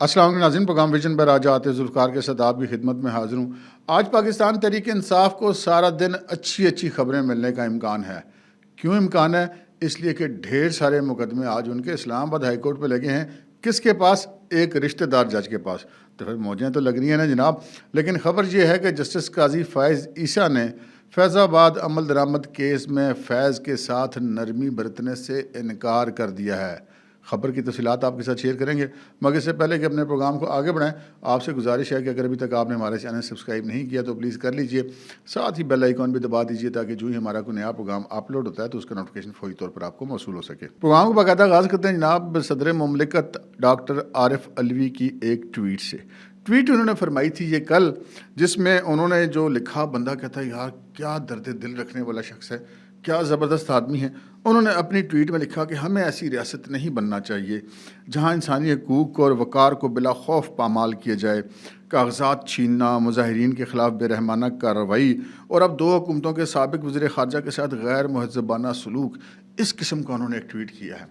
السلام علیکم ناظرین، پروگرام ویژن پر آج آتے ذوالفقار کے ساتھ آپ کی خدمت میں حاضر ہوں۔ آج پاکستان تحریک انصاف کو سارا دن اچھی خبریں ملنے کا امکان ہے۔ کیوں امکان ہے؟ اس لیے کہ ڈھیر سارے مقدمے آج ان کے اسلام آباد ہائی کورٹ پہ لگے ہیں۔ کس کے پاس؟ ایک رشتہ دار جج کے پاس۔ تو پھر موجیں تو لگ رہی ہیں نا جناب، لیکن خبر یہ ہے کہ جسٹس قاضی فائز عیسیٰ نے فیض آباد عمل درآمد کیس میں فیض کے ساتھ نرمی برتنے سے انکار کر دیا ہے۔ خبر کی تفصیلات آپ کے ساتھ شیئر کریں گے، مگر اس سے پہلے کہ اپنے پروگرام کو آگے بڑھائیں، آپ سے گزارش ہے کہ اگر ابھی تک آپ نے ہمارے چینل سبسکرائب نہیں کیا تو پلیز کر لیجئے، ساتھ ہی بیل آئیکن بھی دبا دیجئے تاکہ جو ہی ہمارا کوئی نیا پروگرام اپلوڈ ہوتا ہے تو اس کا نوٹیفیکیشن فوری طور پر آپ کو موصول ہو سکے۔ پروگرام کو باقاعدہ آغاز کرتے ہیں جناب صدر مملکت ڈاکٹر عارف علوی کی ایک ٹویٹ سے۔ ٹویٹ انہوں نے فرمائی تھی یہ کل، جس میں انہوں نے جو لکھا، بندہ کہتا ہے یار کیا درد دل رکھنے والا شخص ہے، کیا زبردست آدمی ہے۔ انہوں نے اپنی ٹویٹ میں لکھا کہ ہمیں ایسی ریاست نہیں بننا چاہیے جہاں انسانی حقوق اور وقار کو بلا خوف پامال کیا جائے۔ کاغذات چھیننا، مظاہرین کے خلاف بے رحمانہ کارروائی اور اب دو حکومتوں کے سابق وزیر خارجہ کے ساتھ غیر مہذبانہ سلوک، اس قسم کا انہوں نے ایک ٹویٹ کیا ہے۔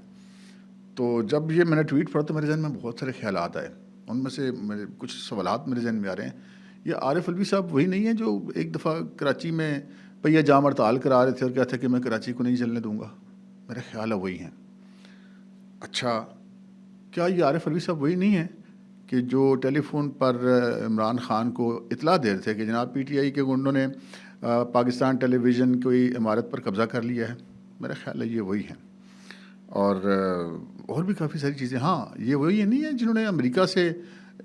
تو جب یہ میں نے ٹویٹ پڑھا تو میرے ذہن میں بہت سارے خیالات آئے، ان میں سے کچھ سوالات میرے ذہن میں آ رہے ہیں۔ یہ عارف علوی صاحب وہی نہیں ہیں جو ایک دفعہ کراچی میں پہیہ جام ہڑتال کرا رہے تھے اور کہتے کہ میں کراچی کو نہیں چلنے دوں گا؟ میرا خیال ہے وہی ہیں۔ اچھا، کیا یہ عارف علوی صاحب وہی نہیں ہیں کہ جو ٹیلی فون پر عمران خان کو اطلاع دے رہے تھے کہ جناب پی ٹی آئی کے گنڈوں نے پاکستان ٹیلی ویژن کی عمارت پر قبضہ کر لیا ہے؟ میرا خیال ہے یہ وہی ہیں۔ اور بھی کافی ساری چیزیں، ہاں یہ وہی نہیں ہیں جنہوں نے امریکہ سے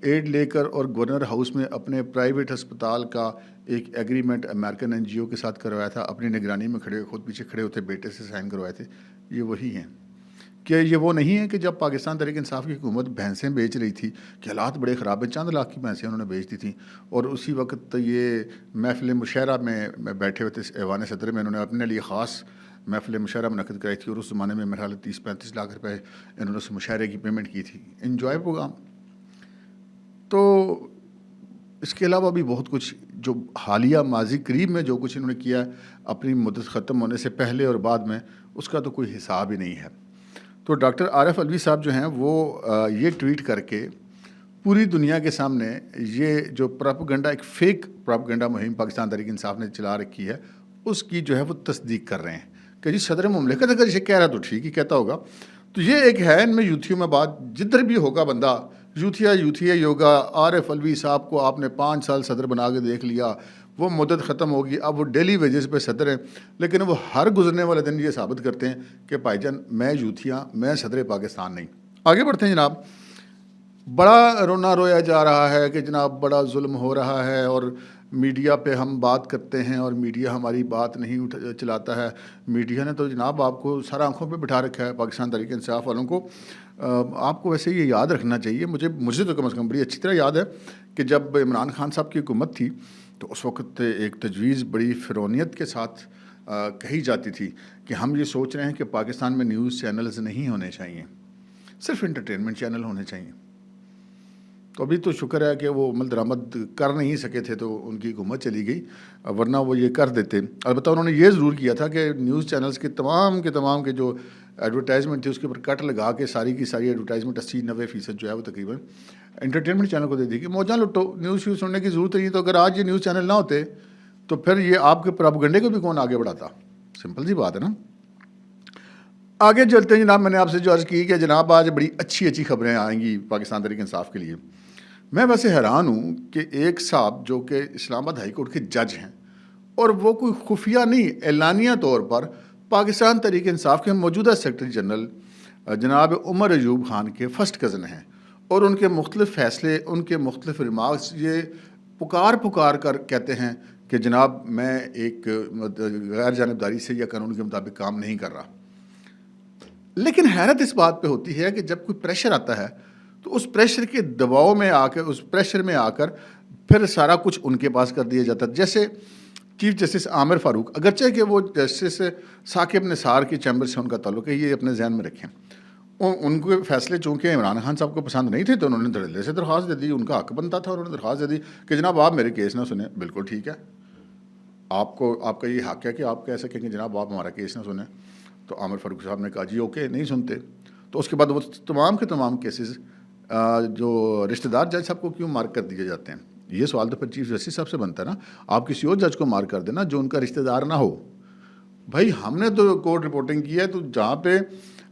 ایڈ لے کر اور گورنر ہاؤس میں اپنے پرائیویٹ ہسپتال کا ایک ایگریمنٹ امریکن این جی او کے ساتھ کروایا تھا، اپنی نگرانی میں کھڑے، خود پیچھے کھڑے ہوتے بیٹے سے سائن کروائے تھے۔ یہ وہی ہیں۔ کہ یہ وہ نہیں ہے کہ جب پاکستان تحریک انصاف کی حکومت بھینسیں بیچ رہی تھی کہ حالات بڑے خراب ہیں، چند لاکھ کی بھینسیں انہوں نے بیچ دی تھیں، اور اسی وقت یہ محفل مشاعرہ میں بیٹھے ہوئے تھے ایوان صدر میں، انہوں نے اپنے لیے خاص محفل مشاعرہ منعقد کرائی تھی، اور اس زمانے میں میرے خیال 30-35 لاکھ روپے انہوں نے اس مشاعرے کی پیمنٹ کی تھی۔ Enjoy programme. تو اس کے علاوہ بھی بہت کچھ جو حالیہ ماضی قریب میں جو کچھ انہوں نے کیا اپنی مدت ختم ہونے سے پہلے اور بعد میں، اس کا تو کوئی حساب ہی نہیں ہے۔ تو ڈاکٹر عارف علوی صاحب جو ہیں وہ یہ ٹویٹ کر کے پوری دنیا کے سامنے یہ جو پراپیگنڈا، ایک فیک پراپیگنڈا مہم پاکستان تحریک انصاف نے چلا رکھی ہے، اس کی جو ہے وہ تصدیق کر رہے ہیں کہ جی صدر مملکت اگر یہ کہہ رہا تو ٹھیک ہی کہتا ہوگا۔ تو یہ ایک ہے ان میں یوتھیوں میں بات، جدھر بھی ہوگا بندہ یوتھیا ہوگا۔ عارف علوی صاحب کو آپ نے 5 سال صدر بنا کے دیکھ لیا، وہ مدت ختم ہوگی، اب وہ ڈیلی ویجز پہ صدر ہیں، لیکن وہ ہر گزرنے والے دن یہ ثابت کرتے ہیں کہ بھائی جان میں یوتھیا، میں صدر پاکستان نہیں۔ آگے بڑھتے ہیں جناب۔ بڑا رونا رویا جا رہا ہے کہ جناب بڑا ظلم ہو رہا ہے، اور میڈیا پہ ہم بات کرتے ہیں اور میڈیا ہماری بات نہیں چلاتا ہے۔ میڈیا نے تو جناب آپ کو سر آنکھوں پہ بٹھا رکھا ہے، پاکستان تحریک انصاف والوں کو۔ آپ کو ویسے یہ یاد رکھنا چاہیے، مجھے تو کم از کم بڑی اچھی طرح یاد ہے کہ جب عمران خان صاحب کی حکومت تھی تو اس وقت ایک تجویز بڑی فرونیت کے ساتھ کہی جاتی تھی کہ ہم یہ سوچ رہے ہیں کہ پاکستان میں نیوز چینلز نہیں ہونے چاہیے، صرف انٹرٹینمنٹ چینل ہونے چاہیے۔ تو ابھی تو شکر ہے کہ وہ عمل درآمد کر نہیں سکے تھے تو ان کی حکومت چلی گئی، ورنہ وہ یہ کر دیتے۔ البتہ انہوں نے یہ ضرور کیا تھا کہ نیوز چینلز کے تمام کے جو ایڈورٹائزمنٹ تھی اس کے اوپر کٹ لگا کے ساری کی ساری ایڈورٹائزمنٹ 80-90% جو ہے وہ تقریباً انٹرٹینمنٹ چینل کو دے دی کہ موجاں لٹو، نیوز شیوز سننے کی ضرورت نہیں۔ تو اگر آج یہ نیوز چینل نہ ہوتے تو پھر یہ آپ کے پراپیگنڈے کو بھی کون آگے بڑھاتا؟ سمپل سی بات ہے نا۔ آگے چلتے ہیں جناب، میں نے آپ سے جو عرض کی کہ جناب آج بڑی اچھی خبریں آئیں گی پاکستان تحریک انصاف کے لیے۔ میں ویسے حیران ہوں کہ ایک صاحب جو کہ اسلام آباد ہائی کورٹ کے جج ہیں، اور وہ کوئی خفیہ نہیں، اعلانیہ طور پر پاکستان تحریک انصاف کے موجودہ سیکرٹری جنرل جناب عمر ایوب خان کے فرسٹ کزن ہیں، اور ان کے مختلف فیصلے، ان کے مختلف ریمارکس یہ پکار کر کہتے ہیں کہ جناب میں ایک غیر جانبداری سے یا قانون کے مطابق کام نہیں کر رہا۔ لیکن حیرت اس بات پہ ہوتی ہے کہ جب کوئی پریشر آتا ہے تو اس پریشر کے دباؤ میں آ کر، اس پریشر میں آ کر پھر سارا کچھ ان کے پاس کر دیا جاتا ہے۔ جیسے چیف جسٹس عامر فاروق، اگرچہ کہ وہ جسٹس ثاقب نثار کی چیمبر سے ان کا تعلق ہے، یہ اپنے ذہن میں رکھیں، ان کے فیصلے چونکہ عمران خان صاحب کو پسند نہیں تھے تو انہوں نے دھڑلے سے درخواست دے دی، ان کا حق بنتا تھا، انہوں نے درخواست دے دی کہ جناب آپ میرے کیس نہ سنیں۔ بالکل ٹھیک ہے، آپ کا یہ حق ہے کہ آپ کہہ سکیں کہ جناب آپ ہمارا کیس نہ سنیں۔ تو عامر فاروق صاحب نے کہا جی اوکے، نہیں سنتے۔ تو اس کے بعد وہ تمام کے تمام کیسز جو رشتہ دار جج صاحب کو کیوں مارک کر دیے جاتے ہیں؟ یہ سوال تو پھر چیف جسٹس صاحب سے بنتا ہے نا. آپ کسی اور جج کو مارک کر دینا جو ان کا رشتہ دار نہ ہو. بھائی ہم نے تو کورٹ رپورٹنگ کی ہے تو جہاں پہ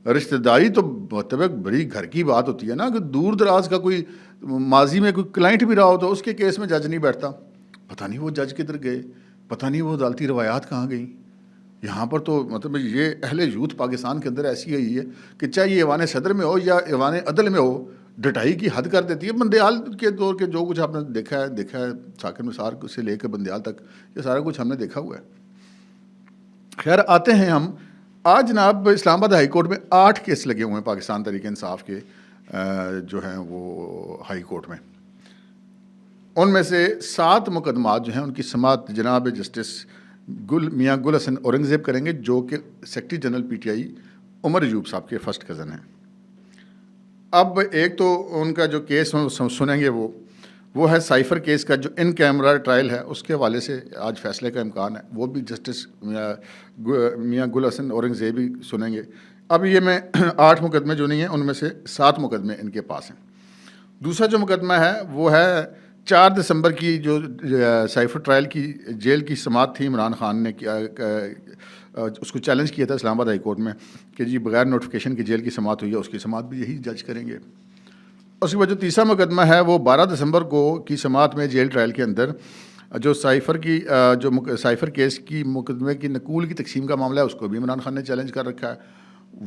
رشتہ داری تو مطلب بڑی گھر کی بات ہوتی ہے نا, کہ دور دراز کا کوئی ماضی میں کوئی کلائنٹ بھی رہا ہو تو اس کے کیس میں جج نہیں بیٹھتا. پتہ نہیں وہ جج کدھر گئے, پتہ نہیں وہ عدالتی روایات کہاں گئیں. یہاں پر تو مطلب یہ اہل یوتھ پاکستان کے اندر ایسی ہوئی ہے کہ چاہے یہ ایوان صدر میں ہو یا ایوان عدل میں ہو, ڈٹائی کی حد کر دیتی ہے. بندیال کے دور کے جو کچھ آپ نے دیکھا ہے ثاقب نثار سے لے کے بندیال تک, یہ سارا کچھ ہم نے دیکھا ہوا ہے. خیر آتے ہیں ہم آج جناب اسلام آباد ہائی کورٹ میں 8 کیس لگے ہوئے ہیں پاکستان تحریک انصاف کے جو ہیں وہ ہائی کورٹ میں. ان میں سے 7 مقدمات جو ہیں ان کی سماعت جناب جسٹس میاں گل حسن اورنگزیب کریں گے, جو کہ secretary general P T I Umar Ayub Sahab کے فرسٹ کزن ہیں. اب ایک تو ان کا جو کیس سنیں گے وہ ہے سائفر کیس کا جو ان کیمرہ ٹرائل ہے, اس کے حوالے سے آج فیصلے کا امکان ہے. وہ بھی جسٹس میاں گل حسن اورنگزیب ہی سنیں گے. اب یہ میں 8 مقدمے جو نہیں ہیں ان میں سے 7 مقدمے ان کے پاس ہیں. دوسرا جو مقدمہ ہے وہ ہے 4 دسمبر کی جو سائفر ٹرائل کی جیل کی سماعت تھی. عمران خان نے اس کو چیلنج کیا تھا اسلام آباد ہائی کورٹ میں کہ جی بغیر نوٹیفیکیشن کی جیل کی سماعت ہوئی ہے, اس کی سماعت بھی یہی جج کریں گے. اس کے بعد جو تیسرا مقدمہ ہے وہ 12 دسمبر کو کی سماعت میں جیل ٹرائل کے اندر جو سائفر کیس کی مقدمے کی نقول کی تقسیم کا معاملہ ہے, اس کو بھی عمران خان نے چیلنج کر رکھا ہے.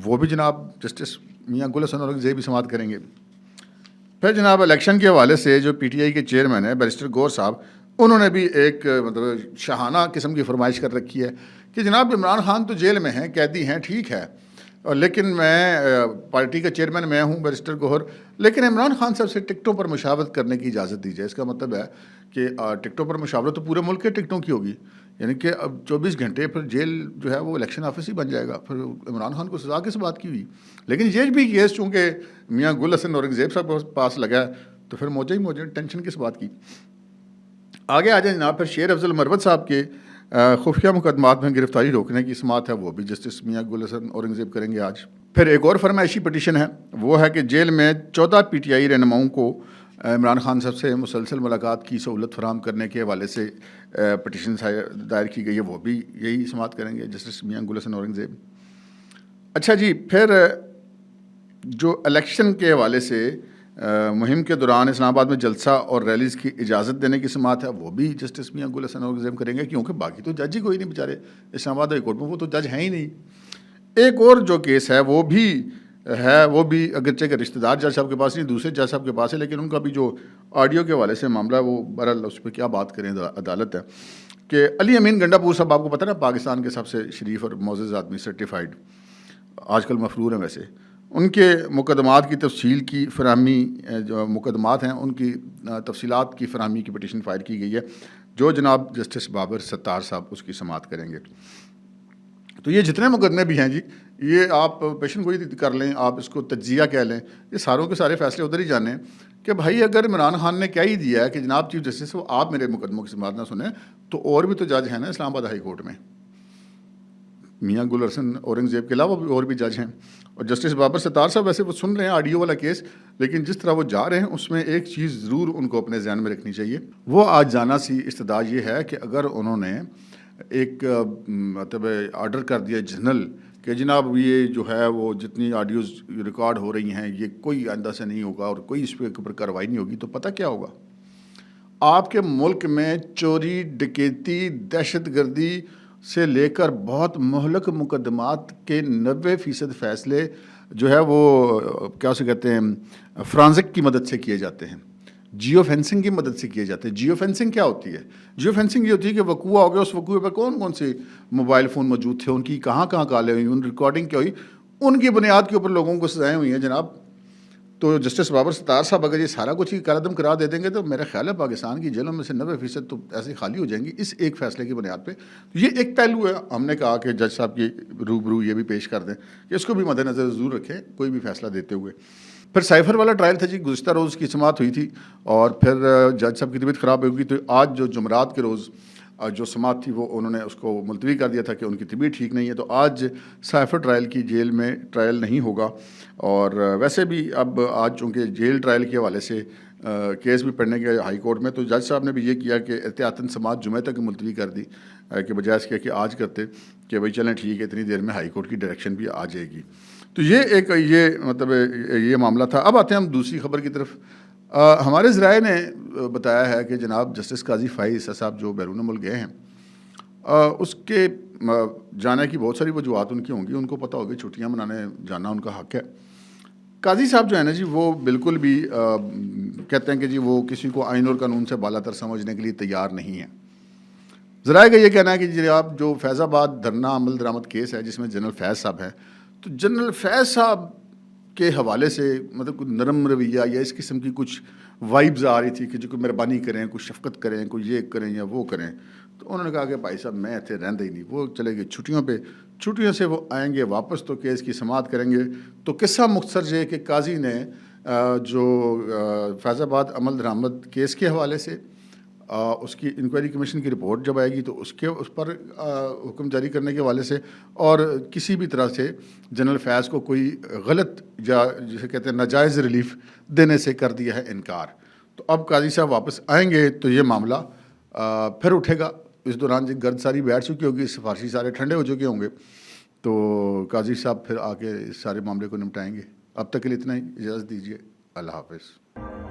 وہ بھی جناب جسٹس میاں گل حسن اورنگزیب بھی سماعت کریں گے. پھر جناب الیکشن کے حوالے سے جو پی ٹی آئی کے چیئرمین ہیں بیرسٹر گور صاحب, انہوں نے بھی ایک مطلب شاہانہ قسم کی فرمائش کر رکھی ہے کہ جناب عمران خان تو جیل میں ہیں, قیدی ہیں, ٹھیک ہے, لیکن میں پارٹی کا چیئرمین میں ہوں بیرسٹر گوہر, لیکن عمران خان صاحب سے ٹکٹوں پر مشاورت کرنے کی اجازت دی جائے. اس کا مطلب ہے کہ ٹکٹوں پر مشاورت تو پورے ملک کے ٹکٹوں کی ہوگی, یعنی کہ اب 24 گھنٹے پھر جیل جو ہے وہ الیکشن آفس ہی بن جائے گا. پھر عمران خان کو سزا کس بات کی ہوئی؟ لیکن یہ بھی کیس چونکہ میاں گل حسن اورنگزیب صاحب کے پاس لگا ہے تو پھر موجہ ہی موجہ, ٹینشن کس بات کی. آگے آ جائیں جناب. پھر شیر افضل مروت صاحب کے خفیہ مقدمات میں گرفتاری روکنے کی سماعت ہے, وہ بھی جسٹس میاں گل حسن اورنگزیب کریں گے آج. پھر ایک اور فرمائشی پٹیشن ہے, وہ ہے کہ جیل میں 14 پی ٹی آئی رہنماؤں کو عمران خان صاحب سے مسلسل ملاقات کی سہولت فراہم کرنے کے حوالے سے پٹیشن دائر کی گئی ہے, وہ بھی یہی سماعت کریں گے جسٹس میاں گل حسن اورنگزیب. اچھا جی, پھر جو الیکشن کے حوالے سے مہم کے دوران اسلام آباد میں جلسہ اور ریلیز کی اجازت دینے کی سماعت ہے, وہ بھی جسٹس میاں گل حسن اورنگزیب کریں گے, کیونکہ باقی تو جج ہی کوئی نہیں بیچارے اسلام آباد ہائی کورٹ میں, وہ تو جج ہیں ہی نہیں. ایک اور جو کیس ہے وہ بھی اگرچہ کہ رشتہ دار جج صاحب کے پاس نہیں, دوسرے جج صاحب کے پاس ہے, لیکن ان کا بھی جو آڈیو کے حوالے سے معاملہ ہے وہ بہرحال اس پہ کیا بات کریں, عدالت ہے کہ علی امین گنڈا پور صاحب, آپ کو پتہ نا پاکستان کے سب سے شریف اور معزز آدمی, سرٹیفائیڈ, آج کل مفرور ہیں ویسے, ان کے مقدمات کی تفصیل کی فراہمی جو مقدمات ہیں ان کی تفصیلات کی فراہمی کی پٹیشن فائل کی گئی ہے, جو جناب جسٹس بابر ستار صاحب اس کی سماعت کریں گے. تو یہ جتنے مقدمے بھی ہیں جی, یہ آپ پیشن گوئی کر لیں, آپ اس کو تجزیہ کہہ لیں, یہ ساروں کے سارے فیصلے ادھر ہی جانے کہ بھائی اگر عمران خان نے کیا ہی دیا ہے کہ جناب چیف جسٹس وہ آپ میرے مقدموں کی سماعت نہ سنیں, تو اور بھی تو جج ہیں نا اسلام آباد ہائی کورٹ میں, میاں گل حسن اورنگزیب کے علاوہ بھی اور بھی جج ہیں. اور جسٹس بابر ستار صاحب ویسے وہ سن رہے ہیں آڈیو والا کیس, لیکن جس طرح وہ جا رہے ہیں اس میں ایک چیز ضرور ان کو اپنے ذہن میں رکھنی چاہیے. وہ آج جانا سی استدعا یہ ہے کہ اگر انہوں نے ایک مطلب آرڈر کر دیا جنرل کہ جناب یہ جو ہے وہ جتنی آڈیوز ریکارڈ ہو رہی ہیں یہ کوئی آئندہ سے نہیں ہوگا اور کوئی اس پہ اوپر کارروائی نہیں ہوگی, تو پتہ کیا ہوگا, آپ کے ملک میں چوری, ڈکیتی, دہشت گردی سے لے کر بہت مہلک مقدمات کے 90% فیصلے جو ہے وہ کیا اسے کہتے ہیں فرانزک کی مدد سے کیے جاتے ہیں, جیو فینسنگ کی مدد سے کیے جاتے ہیں. جیو فینسنگ کیا ہوتی ہے؟ جیو فینسنگ یہ ہوتی ہے کہ وقوع ہو گیا, اس وقوع پر کون کون سے موبائل فون موجود تھے, ان کی کہاں کہاں کالیں ہوئی, ان ریکارڈنگ کیا ہوئی, ان کی بنیاد کے اوپر لوگوں کو سزائیں ہوئی ہیں جناب. تو جسٹس بابر ستار صاحب اگر یہ سارا کچھ ہی کالعدم کرا دے دیں گے تو میرا خیال ہے پاکستان کی جیلوں میں سے 90% تو ایسے خالی ہو جائیں گی اس ایک فیصلے کی بنیاد پہ. یہ ایک پہلو ہے, ہم نے کہا کہ جج صاحب کی روبرو یہ بھی پیش کر دیں کہ اس کو بھی مد نظر ضرور رکھیں کوئی بھی فیصلہ دیتے ہوئے. پھر سائفر والا ٹرائل تھا جی, گزشتہ روز کی سماعت ہوئی تھی اور پھر جج صاحب کی طبیعت خراب ہوگی, تو آج جو جمعرات کے روز جو سماعت تھی وہ انہوں نے اس کو ملتوی کر دیا تھا کہ ان کی طبیعت ٹھیک نہیں ہے. تو آج سائفر ٹرائل کی جیل میں ٹرائل نہیں ہوگا. اور ویسے بھی اب آج چونکہ جیل ٹرائل کے حوالے سے کیس بھی پڑھنے کے ہائی کورٹ میں, تو جج صاحب نے بھی یہ کیا کہ احتیاطاً سماعت جمعہ تک ملتوی کر دی کہ بجائے اس کے کہ آج کرتے کہ بھائی چلیں ٹھیک ہے اتنی دیر میں ہائی کورٹ کی ڈائریکشن بھی آ جائے گی. تو یہ مطلب یہ معاملہ تھا. اب آتے ہیں ہم دوسری خبر کی طرف. ہمارے ذرائع نے بتایا ہے کہ جناب جسٹس قاضی فائز عیسیٰ صاحب جو بیرون ملک گئے ہیں, اس کے جانے کی بہت ساری وجوہات ان کی ہوں گی. ان کو پتہ ہوگی چھٹیاں منانے جانا ان کا حق ہے. قاضی صاحب جو ہے نا جی وہ بالکل بھی کہتے ہیں کہ جی وہ کسی کو آئین اور قانون سے بالا تر سمجھنے کے لیے تیار نہیں ہے. ذرائع کا یہ کہنا ہے کہ جی آپ جو فیض آباد دھرنا عمل درآمد کیس ہے جس میں جنرل فیض صاحب ہیں, تو جنرل فیض صاحب کے حوالے سے مطلب کوئی نرم رویہ یا اس قسم کی کچھ وائبز آ رہی تھی کہ جو کوئی مہربانی کریں, کوئی شفقت کریں, کوئی یہ کریں یا وہ کریں. تو انہوں نے کہا کہ بھائی صاحب میں اتنے رہندے ہی نہیں, وہ چلے گئے چھٹیوں پہ. چھٹیوں سے وہ آئیں گے واپس تو کیس کی سماعت کریں گے. تو قصہ مختصر یہ کہ قاضی نے جو فیض آباد عمل درآمد کیس کے حوالے سے اس کی انکوائری کمیشن کی رپورٹ جب آئے گی تو اس پر حکم جاری کرنے کے حوالے سے, اور کسی بھی طرح سے جنرل فیض کو کوئی غلط یا جسے کہتے ہیں ناجائز ریلیف دینے سے کر دیا ہے انکار. تو اب قاضی صاحب واپس آئیں گے تو یہ معاملہ پھر اٹھے گا. اس دوران گرد ساری بیٹھ چکی ہوگی, سفارشی سارے ٹھنڈے ہو چکے ہوں گے, تو قاضی صاحب پھر آ کے اس سارے معاملے کو نمٹائیں گے. اب تک کے لیے اتنا ہی, اجازت دیجیے. اللہ حافظ.